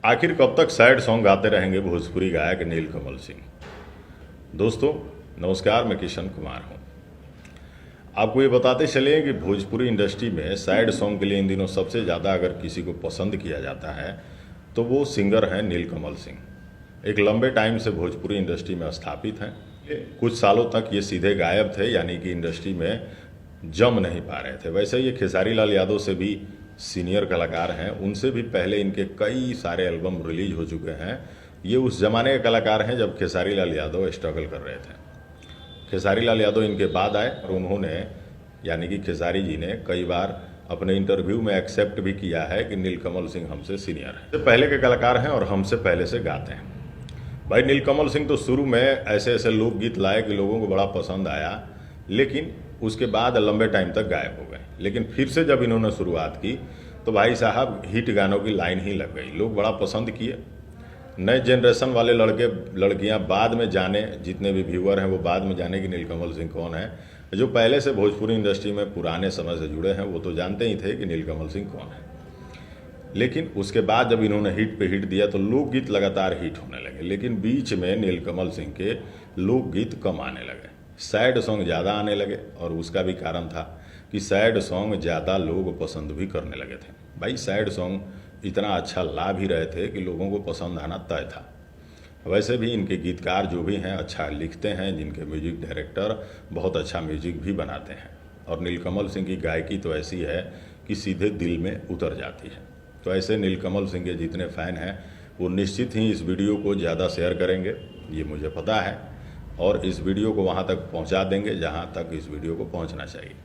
आखिर कब तक सैड सॉन्ग गाते रहेंगे भोजपुरी गायक नीलकमल सिंह। दोस्तों नमस्कार, मैं किशन कुमार हूं। आपको ये बताते चले कि भोजपुरी इंडस्ट्री में सैड सॉन्ग के लिए इन दिनों सबसे ज़्यादा अगर किसी को पसंद किया जाता है तो वो सिंगर हैं नीलकमल सिंह। एक लंबे टाइम से भोजपुरी इंडस्ट्री में स्थापित हैं। कुछ सालों तक ये सीधे गायब थे, यानी कि इंडस्ट्री में जम नहीं पा रहे थे। वैसे ये खेसारी लाल यादव से भी सीनियर कलाकार हैं, उनसे भी पहले इनके कई सारे एल्बम रिलीज हो चुके हैं। ये उस जमाने के कलाकार हैं जब खेसारी लाल यादव स्ट्रगल कर रहे थे। खेसारी लाल यादव इनके बाद आए और उन्होंने यानी कि खेसारी जी ने कई बार अपने इंटरव्यू में एक्सेप्ट भी किया है कि नीलकमल सिंह हमसे सीनियर हैं, पहले के कलाकार हैं और हमसे पहले से गाते हैं। भाई नीलकमल सिंह तो शुरू में ऐसे ऐसे लोकगीत लाए कि लोगों को बड़ा पसंद आया, लेकिन उसके बाद लंबे टाइम तक गायब हो गए। लेकिन फिर से जब इन्होंने शुरुआत की तो भाई साहब हिट गानों की लाइन ही लग गई, लोग बड़ा पसंद किए। नए जनरेशन वाले लड़के लड़कियां बाद में जाने, जितने भी व्यूअर हैं वो बाद में जाने कि नीलकमल सिंह कौन है। जो पहले से भोजपुरी इंडस्ट्री में पुराने समय से जुड़े हैं वो तो जानते ही थे कि नीलकमल सिंह कौन है। लेकिन उसके बाद जब इन्होंने हिट पे हिट दिया तो लोकगीत लगातार हिट होने लगे, लेकिन बीच में नीलकमल सिंह के लोकगीत कम आने लगे, सैड सॉन्ग ज़्यादा आने लगे। और उसका भी कारण था कि सैड सॉन्ग ज़्यादा लोग पसंद भी करने लगे थे। भाई सैड सॉन्ग इतना अच्छा ला भी रहे थे कि लोगों को पसंद आना तय था। वैसे भी इनके गीतकार जो भी हैं अच्छा लिखते हैं, जिनके म्यूजिक डायरेक्टर बहुत अच्छा म्यूजिक भी बनाते हैं। और नीलकमल सिंह की गायकी तो ऐसी है कि सीधे दिल में उतर जाती है। तो ऐसे नीलकमल सिंह के जितने फ़ैन हैं वो निश्चित ही इस वीडियो को ज़्यादा शेयर करेंगे, ये मुझे पता है, और इस वीडियो को वहाँ तक पहुँचा देंगे जहाँ तक इस वीडियो को पहुँचना चाहिए।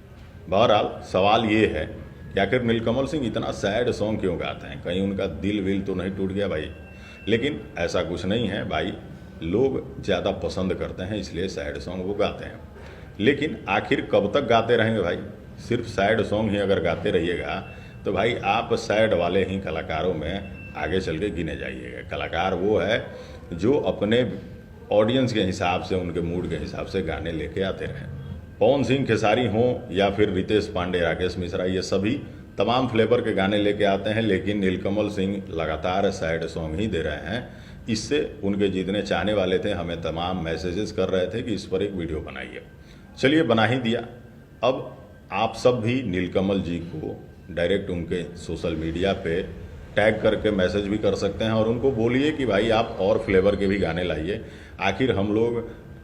बहरहाल सवाल ये है कि आखिर नीलकमल सिंह इतना सैड सॉन्ग क्यों गाते हैं, कहीं उनका दिल विल तो नहीं टूट गया भाई। लेकिन ऐसा कुछ नहीं है भाई, लोग ज़्यादा पसंद करते हैं इसलिए सैड सॉन्ग वो गाते हैं। लेकिन आखिर कब तक गाते रहेंगे भाई? सिर्फ सैड सॉन्ग ही अगर गाते रहिएगा तो भाई आप सैड वाले ही कलाकारों में आगे चल के गिने जाइएगा। कलाकार वो है जो अपने ऑडियंस के हिसाब से, उनके मूड के हिसाब से गाने लेके आते रहें। पवन सिंह खेसारी हों या फिर रितेश पांडे, राकेश मिश्रा, ये सभी तमाम फ्लेवर के गाने लेके आते हैं, लेकिन नीलकमल सिंह लगातार सैड सॉन्ग ही दे रहे हैं। इससे उनके जितने चाहने वाले थे हमें तमाम मैसेजेस कर रहे थे कि इस पर एक वीडियो बनाइए। चलिए बना ही दिया। अब आप सब भी नीलकमल जी को डायरेक्ट उनके सोशल मीडिया पे टैग करके मैसेज भी कर सकते हैं और उनको बोलिए कि भाई आप और फ्लेवर के भी गाने लाइए। आखिर हम लोग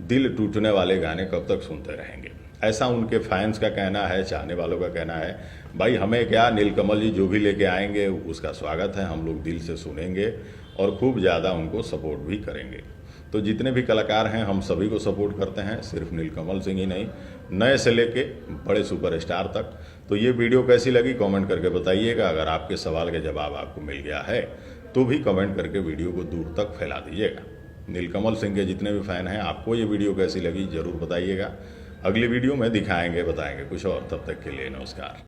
दिल टूटने वाले गाने कब तक सुनते रहेंगे, ऐसा उनके फैंस का कहना है, चाहने वालों का कहना है। भाई हमें क्या, नीलकमल जी जो भी लेके आएंगे उसका स्वागत है, हम लोग दिल से सुनेंगे और खूब ज़्यादा उनको सपोर्ट भी करेंगे। तो जितने भी कलाकार हैं हम सभी को सपोर्ट करते हैं, सिर्फ नीलकमल सिंह ही नहीं, नए से लेके बड़े सुपरस्टार तक। तो ये वीडियो कैसी लगी कमेंट करके बताइएगा। अगर आपके सवाल के जवाब आपको मिल गया है तो भी कमेंट करके वीडियो को दूर तक फैला दीजिएगा। नीलकमल सिंह के जितने भी फ़ैन हैं आपको ये वीडियो कैसी लगी ज़रूर बताइएगा। अगली वीडियो में दिखाएंगे, बताएंगे कुछ और। तब तक के लिए नमस्कार।